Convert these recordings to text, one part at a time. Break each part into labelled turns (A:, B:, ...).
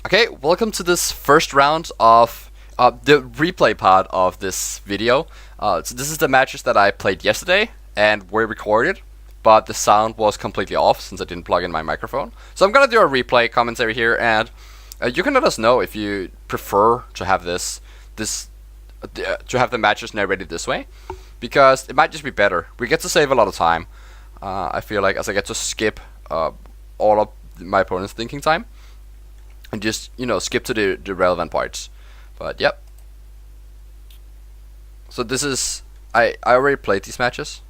A: Okay, welcome to this first round of the replay part of this video. So this is the matches that I played yesterday and were recorded, but the sound was completely off since I didn't plug in my microphone. So I'm gonna do a replay commentary here, and you can let us know if you prefer to have to have the matches narrated this way, because it might just be better. We get to save a lot of time. I feel like, as I get to skip all of my opponent's thinking time. And just, skip to the relevant parts. But, yep. So this is... I already played these matches.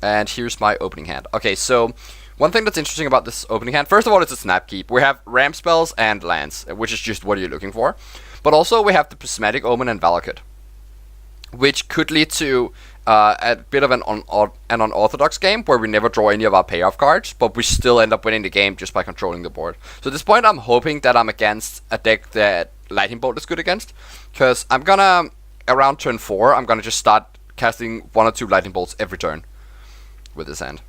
A: And here's my opening hand. Okay, so one thing that's interesting about this opening hand, first of all, it's a snap keep. We have ramp spells and lands, which is just what you're looking for. But also we have the Prismatic Omen and Valakut, which could lead to a bit of an unorthodox game where we never draw any of our payoff cards, but we still end up winning the game just by controlling the board. So at this point, I'm hoping that I'm against a deck that Lightning Bolt is good against, because I'm gonna, around turn 4, I'm gonna just start casting 1 or 2 Lightning Bolts every turn with this hand.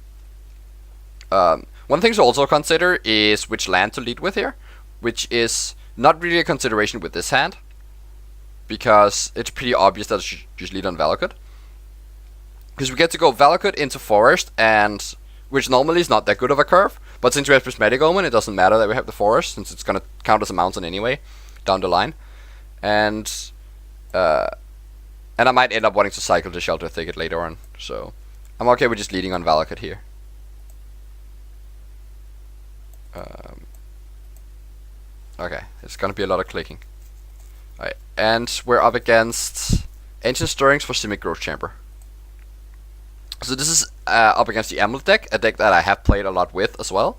A: One thing to also consider is which land to lead with here, which is not really a consideration with this hand, because it's pretty obvious that I should just lead on Valakut. Because we get to go Valakut into Forest, and which normally is not that good of a curve, but since we have Prismatic Omen, it doesn't matter that we have the Forest, since it's going to count as a mountain anyway, down the line. And I might end up wanting to cycle the Shelter Thicket later on, so I'm okay with just leading on Valakut here. Okay, it's going to be a lot of clicking. Alright, and we're up against Ancient Stirrings for Simic Growth Chamber. So this is up against the Amulet deck, a deck that I have played a lot with as well.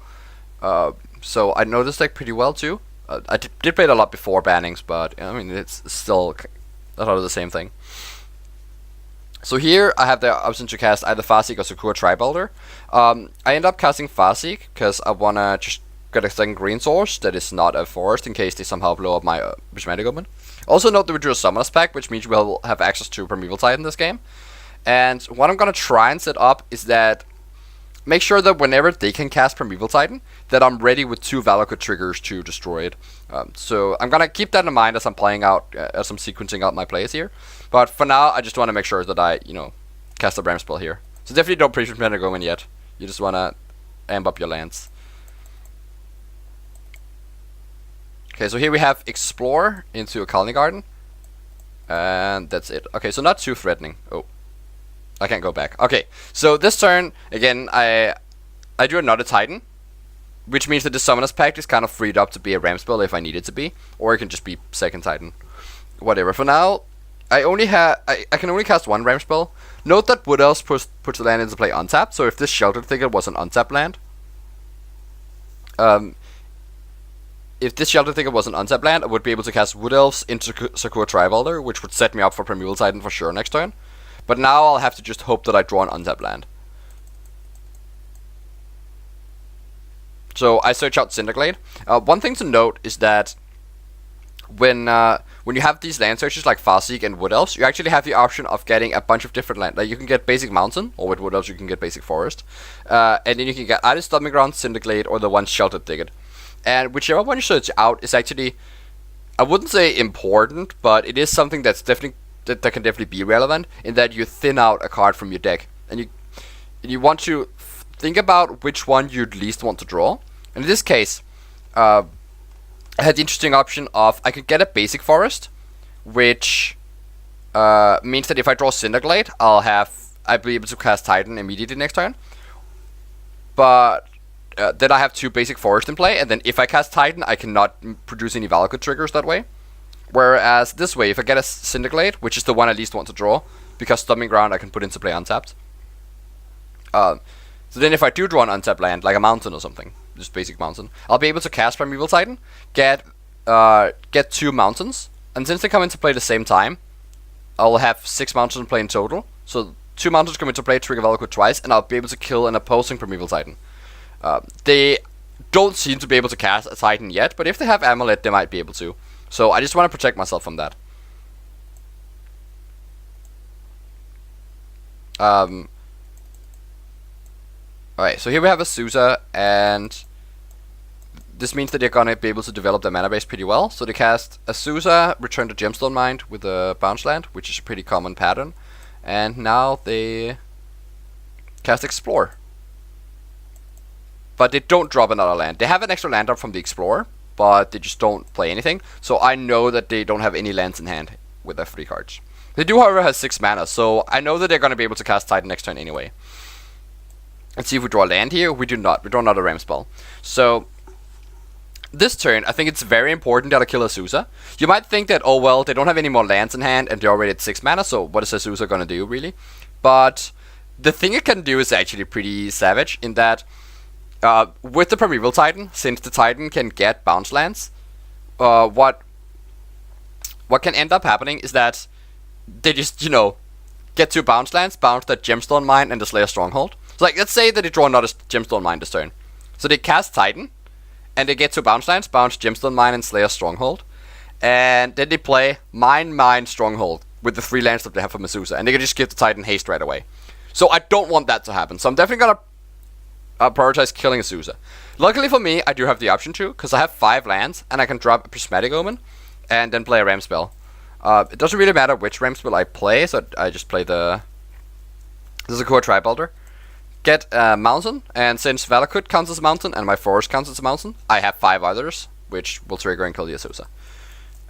A: So I know this deck pretty well too. I did play it a lot before bannings, but I mean, it's still a lot of the same thing. So here I have the option to cast either Farseek or Sakura Tribalder. I end up casting Farseek because I want to just get a second green source that is not a forest in case they somehow blow up my Prismatic Omen. Also note that we drew a Summoner's Pact, which means we'll have access to Primeval Tide in this game. And what I'm going to try and set up is that make sure that whenever they can cast Primeval Titan, that I'm ready with 2 Valakut triggers to destroy it. So I'm going to keep that in mind as I'm playing out, as I'm sequencing out my plays here. But for now, I just want to make sure that I, cast a ramp spell here. So definitely don't pre-Prismatic Omen yet. You just want to amp up your lands. Okay, so here we have Explore into a Colony Garden. And that's it. Okay, so not too threatening. Oh. I can't go back. Okay, so this turn, again, I do another Titan, which means that the Summoner's Pact is kind of freed up to be a ramp spell if I need it to be, or it can just be second Titan. Whatever. For now, I can only cast 1 ramp spell. Note that Wood Elves puts the land into play untapped, so if this Shelter Thicket was an untapped land, I would be able to cast Wood Elves into Sakura Tribalder, which would set me up for Primeval Titan for sure next turn. But now I'll have to just hope that I draw an untapped land. So I search out Cinderglade. One thing to note is that when you have these land searches like Farseek and Wood Elves, you actually have the option of getting a bunch of different land. Like you can get Basic Mountain, or with Wood Elves you can get Basic Forest. And then you can get either Stomping Ground, Cinderglade, or the one Sheltered Thicket. And whichever one you search out is actually, I wouldn't say important, but it is something that's definitely that can definitely be relevant, in that you thin out a card from your deck, and you want to think about which one you'd least want to draw. And in this case, I had the interesting option of I could get a Basic Forest, which means that if I draw Cinderglade, I'll be able to cast Titan immediately next turn. But then I have 2 Basic Forest in play, and then if I cast Titan, I cannot produce any Valakut triggers that way. Whereas this way, if I get a Cinderglade, which is the one I least want to draw, because Stomping Ground I can put into play untapped. So then if I do draw an untapped land, like a mountain or something, just Basic Mountain, I'll be able to cast Primeval Titan, get 2 mountains, and since they come into play at the same time, I'll have 6 mountains in play in total. So 2 mountains come into play, trigger Valakut twice, and I'll be able to kill an opposing Primeval Titan. They don't seem to be able to cast a Titan yet, but if they have Amulet, they might be able to. So I just want to protect myself from that. Alright, so here we have a Sousa, and this means that they're gonna be able to develop their mana base pretty well. So they cast Azusa, return to Gemstone Mine with a bounce land, which is a pretty common pattern. And now they cast Explore. But they don't drop another land. They have an extra land up from the Explorer, but they just don't play anything. So I know that they don't have any lands in hand with their 3 cards. They do, however, have 6 mana, so I know that they're gonna be able to cast Titan next turn anyway. Let's see if we draw land here. We do not. We draw another Ram spell. So this turn, I think it's very important that I kill Azusa. You might think that, oh well, they don't have any more lands in hand and they're already at 6 mana, so what is Azusa gonna do, really? But the thing it can do is actually pretty savage, in that with the Primeval Titan, since the Titan can get bounce lands, what can end up happening is that they just, get 2 bounce lands, bounce that Gemstone Mine and the Slayer Stronghold. So like, let's say that they draw another Gemstone Mine this turn. So they cast Titan, and they get 2 bounce lands, bounce Gemstone Mine and Slayer Stronghold. And then they play Mine, Stronghold with the 3 lands that they have from Azusa, and they can just give the Titan haste right away. So I don't want that to happen, so I'm definitely gonna prioritize killing Azusa. Luckily for me, I do have the option to, because I have 5 lands, and I can drop a Prismatic Omen, and then play a Ram spell. It doesn't really matter which Ram spell I play, so I just play the Zakua Tribalder. Get a mountain, and since Valakut counts as a mountain, and my forest counts as a mountain, I have 5 others, which will trigger and kill the Azusa.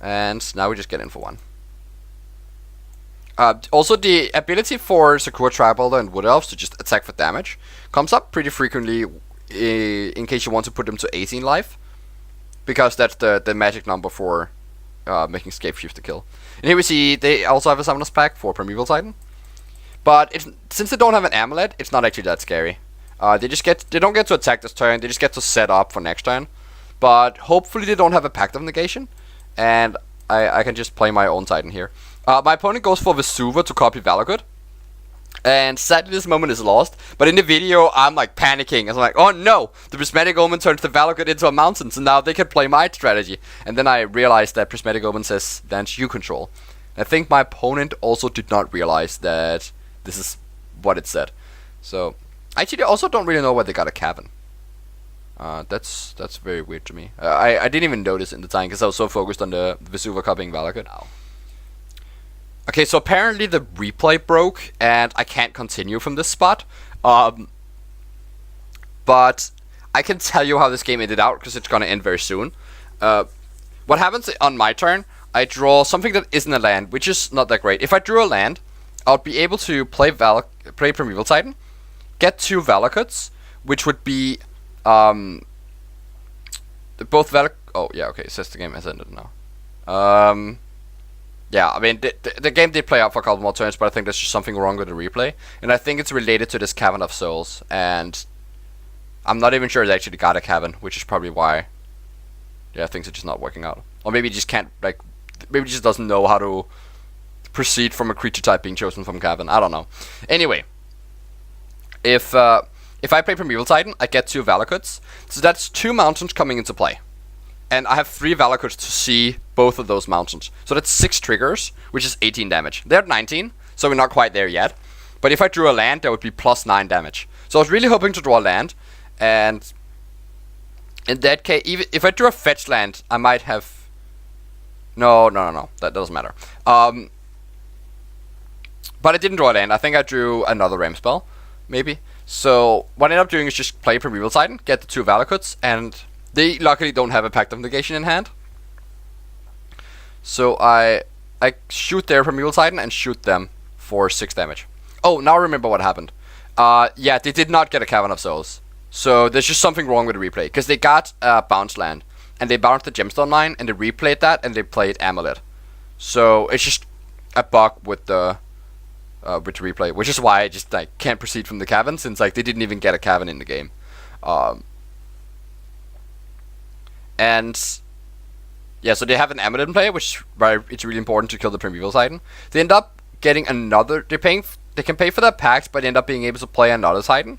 A: And now we just get in for 1. Also, the ability for Sakura Tribalder and Wood Elves to just attack for damage comes up pretty frequently in case you want to put them to 18 life, because that's the magic number for making Scapeshift to kill. And here we see they also have a Summoner's Pact for Primeval Titan. But since they don't have an amulet, it's not actually that scary. They don't get to attack this turn, they just get to set up for next turn. But hopefully they don't have a Pact of Negation, and I can just play my own Titan here. My opponent goes for Vesuva to copy Valakut, and sadly this moment is lost. But in the video, I'm like panicking. I'm like, oh no, the Prismatic Omen turns the Valakut into a mountain, so now they can play my strategy. And then I realized that Prismatic Omen says lands you control. I think my opponent also did not realize that this is what it said. So actually, I also don't really know why they got a Cavern. That's very weird to me. I didn't even notice in the time because I was so focused on the Vesuva copying Valakut. Okay, so apparently the replay broke and I can't continue from this spot. But I can tell you how this game ended out because it's gonna end very soon. What happens on my turn? I draw something that isn't a land, which is not that great. If I drew a land, I'll be able to play Primeval Titan, get 2 Valakuts, which would be both Valak. Oh yeah, okay. It says the game has ended now. Yeah, I mean the game did play out for a couple more turns, but I think there's just something wrong with the replay, and I think it's related to this Cavern of Souls, and I'm not even sure it actually got a Cavern, which is probably why. Yeah, things are just not working out, or maybe it just can't maybe it just doesn't know how to proceed from a creature type being chosen from Cavern. I don't know. Anyway, if I play Primeval Titan, I get 2 Valakuts, so that's 2 mountains coming into play. And I have 3 Valakuts to see both of those mountains. So that's 6 triggers, which is 18 damage. They're at 19, so we're not quite there yet. But if I drew a land, that would be plus 9 damage. So I was really hoping to draw a land, and in that case, even if I drew a fetch land, I might have... No, that doesn't matter. But I didn't draw a land. I think I drew another Ram spell, maybe. So what I ended up doing is just play Primeval Titan, get the 2 Valakuts, and they luckily don't have a Pact of Negation in hand. So I shoot their Primeval Titan and shoot them for 6 damage. Oh, now I remember what happened. Yeah, they did not get a Cavern of Souls. So there's just something wrong with the replay. Because they got a bounce land, and they bounced the Gemstone Mine, and they replayed that, and they played Amulet. So it's just a bug with the replay, which is why I just can't proceed from the Cavern, since they didn't even get a Cavern in the game. And yeah, so they have an Amulet in play, which it's really important to kill the Primeval Titan. They end up getting another. They can pay for their packs, but they end up being able to play another Titan.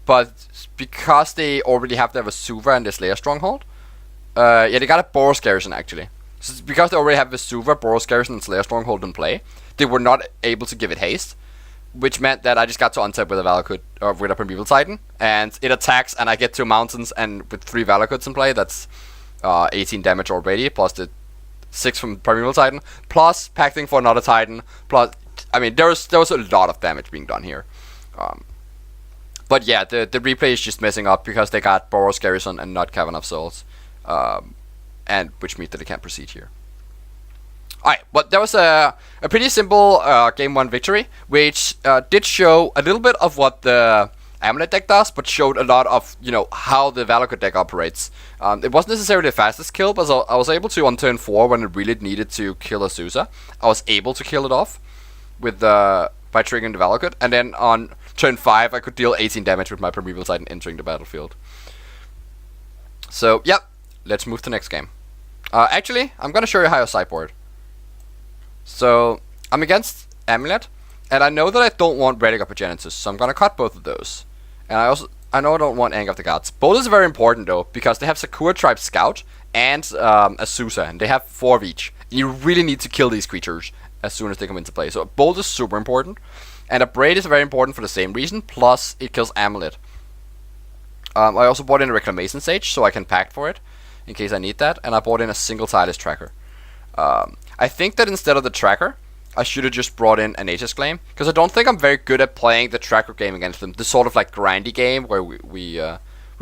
A: But because they already have their Vesuva and their Slayer Stronghold, yeah, they got a Boros Garrison actually. So because they already have Vesuva, Boros Garrison, and Slayer Stronghold in play, they were not able to give it haste. which meant that I just got to untap with a Valakut or with a Primeval Titan, and it attacks, and I get 2 mountains, and with 3 Valakuts in play, that's 18 damage already, plus the 6 from Primeval Titan, plus pacting for another Titan, plus, I mean, there was a lot of damage being done here. But yeah, the replay is just messing up because they got Boros Garrison and not Cavern of Souls, and which means that they can't proceed here. Alright, but that was a pretty simple game 1 victory, which did show a little bit of what the Amulet deck does, but showed a lot of, you know, how the Valakut deck operates. It wasn't necessarily the fastest kill, but I was able to, on turn 4, when it really needed to kill Azusa, I was able to kill it off with by triggering the Valakut, and then on turn 5, I could deal 18 damage with my Primeval Titan entering the battlefield. So, yep, let's move to the next game. Actually, I'm gonna show you how I sideboard. So, I'm against Amulet, and I know that I don't want Relic of Progenesis, so I'm gonna cut both of those. And I know I don't want Anger of the Gods. Both is very important though, because they have Sakura Tribe Scout and Azusa, and they have 4 of each. And you really need to kill these creatures as soon as they come into play. So Bolt is super important, and a Braid is very important for the same reason, plus it kills Amulet. I also bought in a Reclamation Sage, so I can pact for it, in case I need that, and I bought in a single Tireless Tracker. I think that instead of the Tracker, I should have just brought in a Nature's Claim, because I don't think I'm very good at playing the Tracker game against them, the sort of like grindy game where we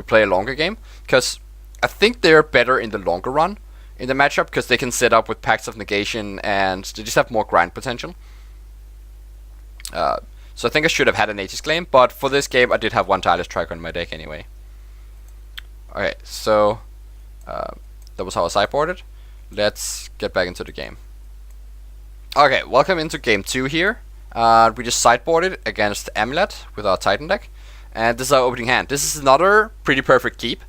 A: play a longer game, because I think they're better in the longer run in the matchup, because they can set up with Pacts of Negation, and they just have more grind potential. So I think I should have had a Nature's Claim, but for this game I did have 1 Tireless Tracker in my deck anyway. Okay, so that was how I sideboarded. Let's get back into the game. Okay, welcome into game 2 here. We just sideboarded against Amulet with our Titan deck, and this is our opening hand. This is another pretty perfect keep.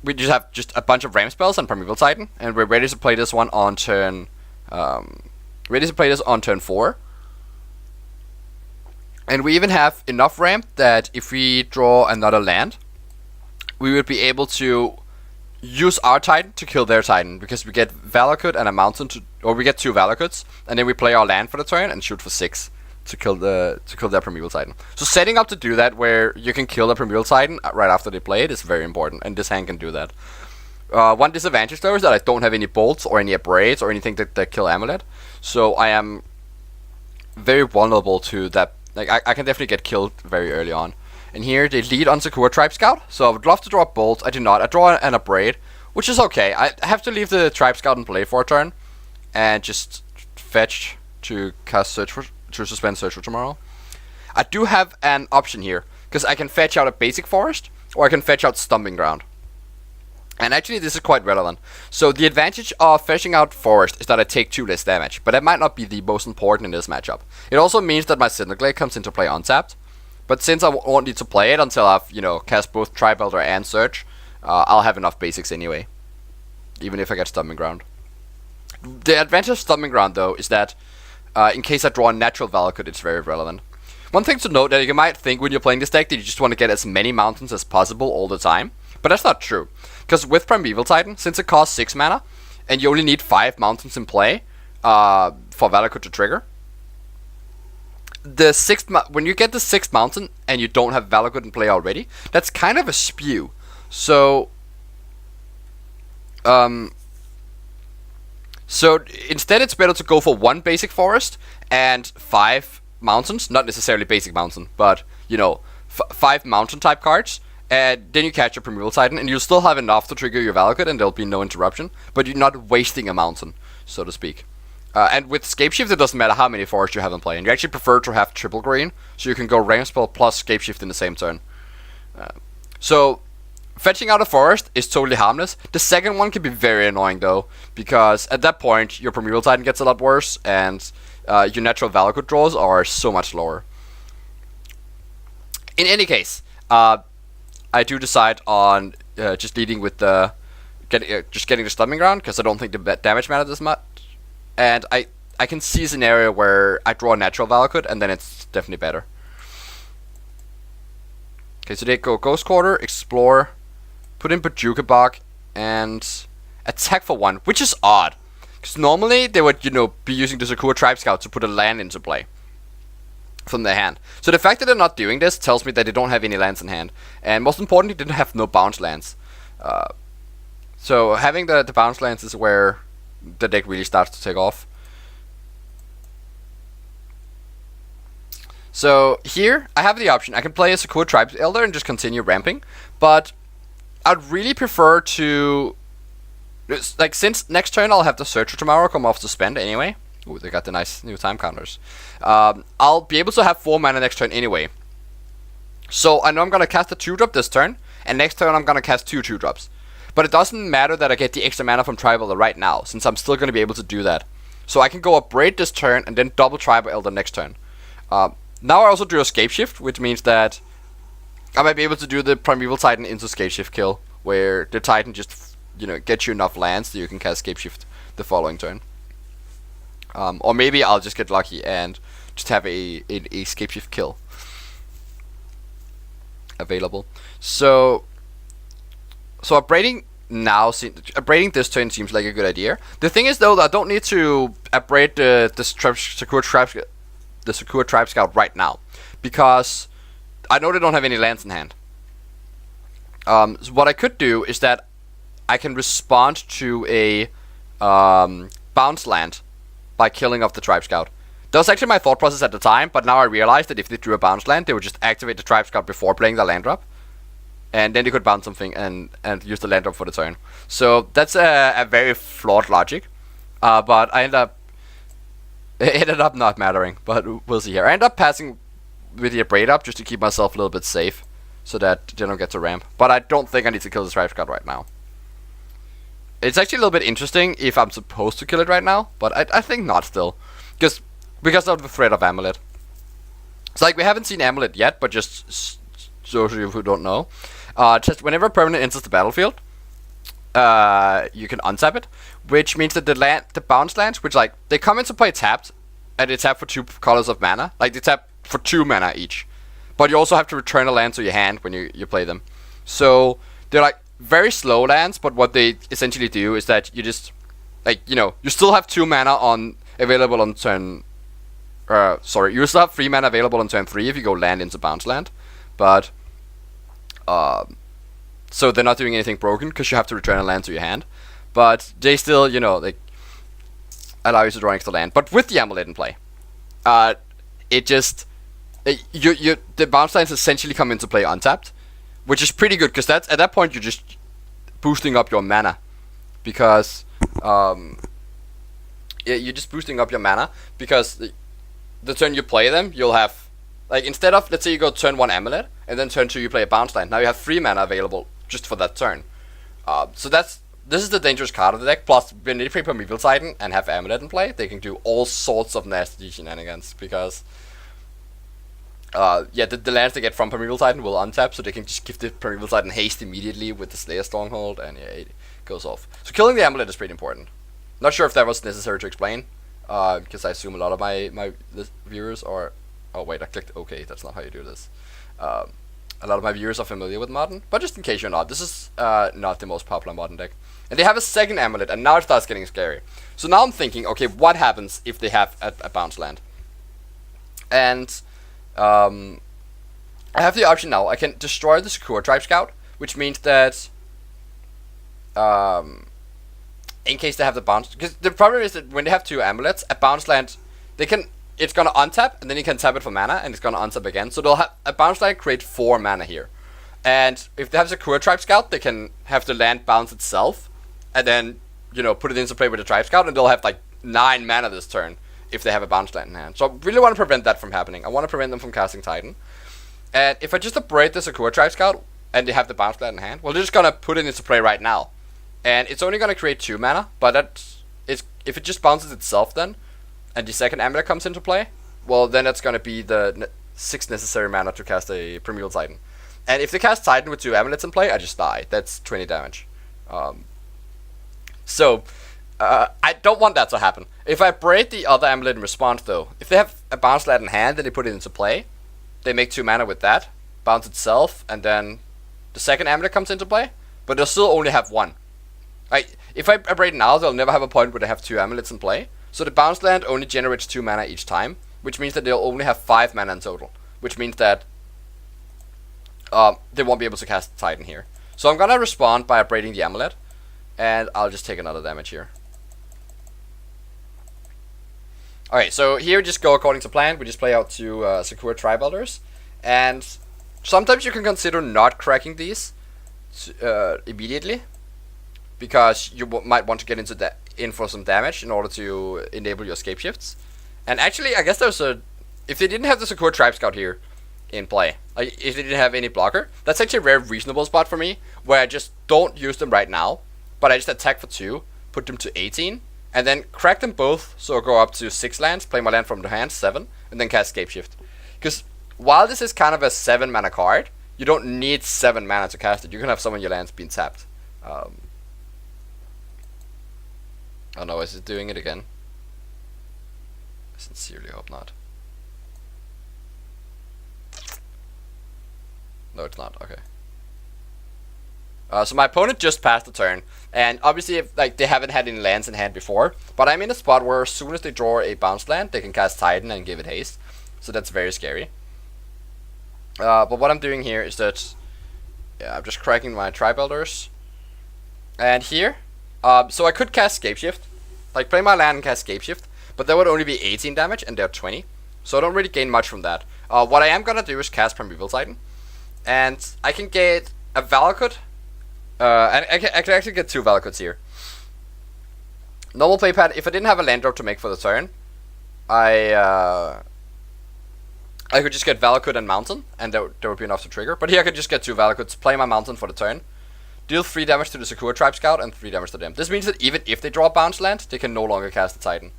A: We just have just a bunch of Ram spells and Primeval Titan, and we're ready to play this one on turn. Ready to play this on turn 4. And we even have enough ramp that if we draw another land, we would be able to use our Titan to kill their Titan, because we get Valakut and a mountain or we get 2 Valakuts, and then we play our land for the turn and shoot for 6 to kill their Primeval Titan. So setting up to do that, where you can kill the Primeval Titan right after they play it, is very important, and this hand can do that. One disadvantage though is that I don't have any bolts or any braids or anything that kill Amulet, so I am very vulnerable to that. Like I can definitely get killed very early on. And here they lead on Sakura Tribe Scout, so I would love to draw a bolt. I do not. I draw an Abrade, which is okay. I have to leave the Tribe Scout in play for a turn, and just fetch to cast to suspend Search for Tomorrow. I do have an option here, because I can fetch out a basic forest, or I can fetch out Stomping Ground. And actually this is quite relevant. So the advantage of fetching out forest is that I take 2 less damage, but that might not be the most important in this matchup. It also means that my Cinderglade comes into play untapped. But since I won't need to play it until I've, cast both Tribe Elder and Search, I'll have enough basics anyway, even if I get Stomping Ground. The advantage of Stomping Ground, though, is that in case I draw a natural Valakut, it's very relevant. One thing to note that you might think when you're playing this deck that you just want to get as many mountains as possible all the time, but that's not true. Because with Primeval Titan, since it costs 6 mana, and you only need 5 mountains in play for Valakut to trigger, when you get the 6th mountain and you don't have Valakut in play already, that's kind of a spew. So instead it's better to go for 1 basic forest and 5 mountains, not necessarily basic mountain, but 5 mountain type cards, and then you catch your Primeval Titan, and you'll still have enough to trigger your Valakut, and there'll be no interruption, but you're not wasting a mountain, so to speak. And with Scapeshift, it doesn't matter how many forests you have in play, and you actually prefer to have triple green, so you can go Ram Spell plus Scapeshift in the same turn. So fetching out a forest is totally harmless. The second one can be very annoying though, because at that point your Primeval Titan gets a lot worse, and your natural Valakut draws are so much lower. In any case, I do decide on just leading with the getting the Stomping Ground, because I don't think the damage matters as much. And I can see a scenario where I draw a natural Valakut, and then it's definitely better. Okay, so they go Ghost Quarter, Explore, put in Bajuka Bark, and attack for 1, which is odd. Because normally they would, be using the Sakura Tribe Scout to put a land into play. from their hand. So the fact that they're not doing this tells me that they don't have any lands in hand, and most importantly, they didn't have no bounce lands. So having the bounce lands is where the deck really starts to take off. So here I have the option. I can play a Sakura Tribes Elder and just continue ramping, but I'd really prefer to, like, since next turn I'll have the Searcher tomorrow come off suspend anyway. Ooh, they got the nice new time counters. I'll be able to have 4 mana next turn anyway. So I know I'm gonna cast a 2-drop this turn, and next turn I'm gonna cast 2 2-drops. But it doesn't matter that I get the extra mana from Tribal Elder right now, since I'm still gonna be able to do that. So I can go Upbraid this turn and then double Tribal Elder next turn. Now I also do a Scapeshift, which means that I might be able to do the Primeval Titan into Scapeshift kill, where the Titan just, gets you enough lands so you can cast Scapeshift the following turn. Or maybe I'll just get lucky and just have a Scapeshift kill available. So upbraiding upbraiding this turn seems like a good idea. The thing is though, that I don't need to upbraid the Sakura Tribe Scout right now, because I know they don't have any lands in hand. So what I could do is that I can respond to a bounce land by killing off the Tribe Scout. That was actually my thought process at the time, but now I realize that if they drew a bounce land, they would just activate the Tribe Scout before playing the land drop, and then they could bounce something and use the land drop for the turn. So that's a very flawed logic, but it ended up not mattering, but we'll see here. I ended up passing with the Upbraid up just to keep myself a little bit safe, so that they don't get to ramp. But I don't think I need to kill the Tribe Scout right now. It's actually a little bit interesting if I'm supposed to kill it right now, but I think not still, because of the threat of Amulet. It's like we haven't seen Amulet yet, but just so you who don't know, just whenever a permanent enters the battlefield, you can untap it, which means that the bounce lands, which like they come into play tapped, and they tap for 2 colors of mana, like they tap for 2 mana each, but you also have to return a land to your hand when you play them. So they're like very slow lands, but what they essentially do is that you just, like, you still have 2 mana available on turn. Sorry, you still have 3 mana available on turn 3 if you go land into bounce land, but so they're not doing anything broken because you have to return a land to your hand, but they still, they allow you to draw extra land. But with the Amulet in play, it just the bounce lands essentially come into play untapped, which is pretty good because that's at that point you're just boosting up your mana, because you're just boosting up your mana because the turn you play them, you'll have, like, instead of, let's say you go turn 1 Amulet and then turn 2 you play a bounce land, now you have 3 mana available just for that turn. So this is the dangerous card of the deck. Plus, when they play Primeval Titan and have Amulet in play, they can do all sorts of nasty shenanigans, because the lands they get from Primeval Titan will untap, so they can just give the Primeval Titan haste immediately with the Slayer Stronghold, and it goes off. So killing the Amulet is pretty important. Not sure if that was necessary to explain, because I assume a lot of my viewers are... Oh wait, I clicked OK, that's not how you do this. A lot of my viewers are familiar with Modern, but just in case you're not, this is not the most popular Modern deck. And they have a second Amulet, and now it starts getting scary. So now I'm thinking, okay, what happens if they have a bounce land? And I have the option now. I can destroy the Sakura Tribe Scout, which means that in case they have the bounce, because the problem is that when they have 2 amulets, a bounce land, it's gonna untap, and then you can tap it for mana, and it's gonna untap again. So they'll have a bounce land create 4 mana here, and if they have Sakura Tribe Scout, they can have the land bounce itself, and then put it into play with the Tribe Scout, and they'll have like 9 mana this turn if they have a bounce land in hand. So I really want to prevent that from happening. I want to prevent them from casting Titan. And if I just upgrade the Sakura Tribe Scout and they have the bounce land in hand, well, they're just gonna put it into play right now, and it's only gonna create 2 mana. But if it just bounces itself then, and the second amulet comes into play, well, then that's gonna be the 6 necessary mana to cast a Primeval Titan. And if they cast Titan with 2 amulets in play, I just die. That's 20 damage. So I don't want that to happen. If I break the other amulet in response, though, if they have a bounce land in hand and they put it into play, they make 2 mana with that, bounce itself, and then the second amulet comes into play, but they'll still only have 1. If I break now, they'll never have a point where they have 2 amulets in play, so the bounce land only generates 2 mana each time, which means that they'll only have 5 mana in total, which means that they won't be able to cast Titan here. So I'm gonna respond by upgrading the amulet, and I'll just take another damage here. Alright, so here just go according to plan. We just play out 2 secure Tribe Elders, and sometimes you can consider not cracking these immediately, because you might want to get into in for some damage in order to enable your escape shifts. And actually, I guess there's if they didn't have the secure Tribe Scout here in play, like if they didn't have any blocker, that's actually a very reasonable spot for me, where I just don't use them right now, but I just attack for 2, put them to 18, and then crack them both, so I'll go up to 6 lands, play my land from the hand, 7, and then cast Escape Shift. Because while this is kind of a 7 mana card, you don't need 7 mana to cast it. You can have some of your lands being tapped. Oh no, is it doing it again? I sincerely hope not. No, it's not. Okay. So my opponent just passed the turn, and obviously, if like they haven't had any lands in hand before, but I'm in a spot where as soon as they draw a bounce land, they can cast Titan and give it haste. So that's very scary. But what I'm doing here is that, yeah, I'm just cracking my Tribe Elders, and here, so I could cast Escape Shift, like play my land and cast Escape Shift, but that would only be 18 damage, and they're 20, so I don't really gain much from that. What I am gonna do is cast Primeval Titan, and I can get a Valakut. And I can actually get 2 Valakuts here. Normal playpad, if I didn't have a land drop to make for the turn, I could just get Valakut and Mountain, and that would be enough to trigger. But here I could just get 2 Valakuts, play my Mountain for the turn, deal 3 damage to the secure Tribe Scout, and 3 damage to them. This means that even if they draw a bounce land, they can no longer cast the Titan.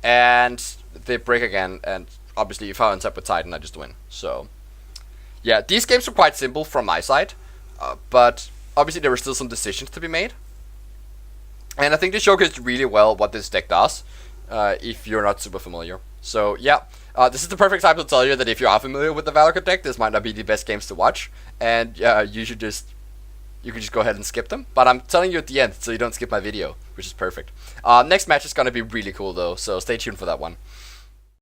A: And they break again, and obviously if I untap with Titan, I just win. So, yeah, these games are quite simple from my side, but obviously there were still some decisions to be made. And I think this showcased really well what this deck does, if you're not super familiar. So yeah, this is the perfect time to tell you that if you are familiar with the Valakut deck, this might not be the best games to watch, and you can just go ahead and skip them. But I'm telling you at the end, so you don't skip my video, which is perfect. Next match is gonna be really cool though, so stay tuned for that one.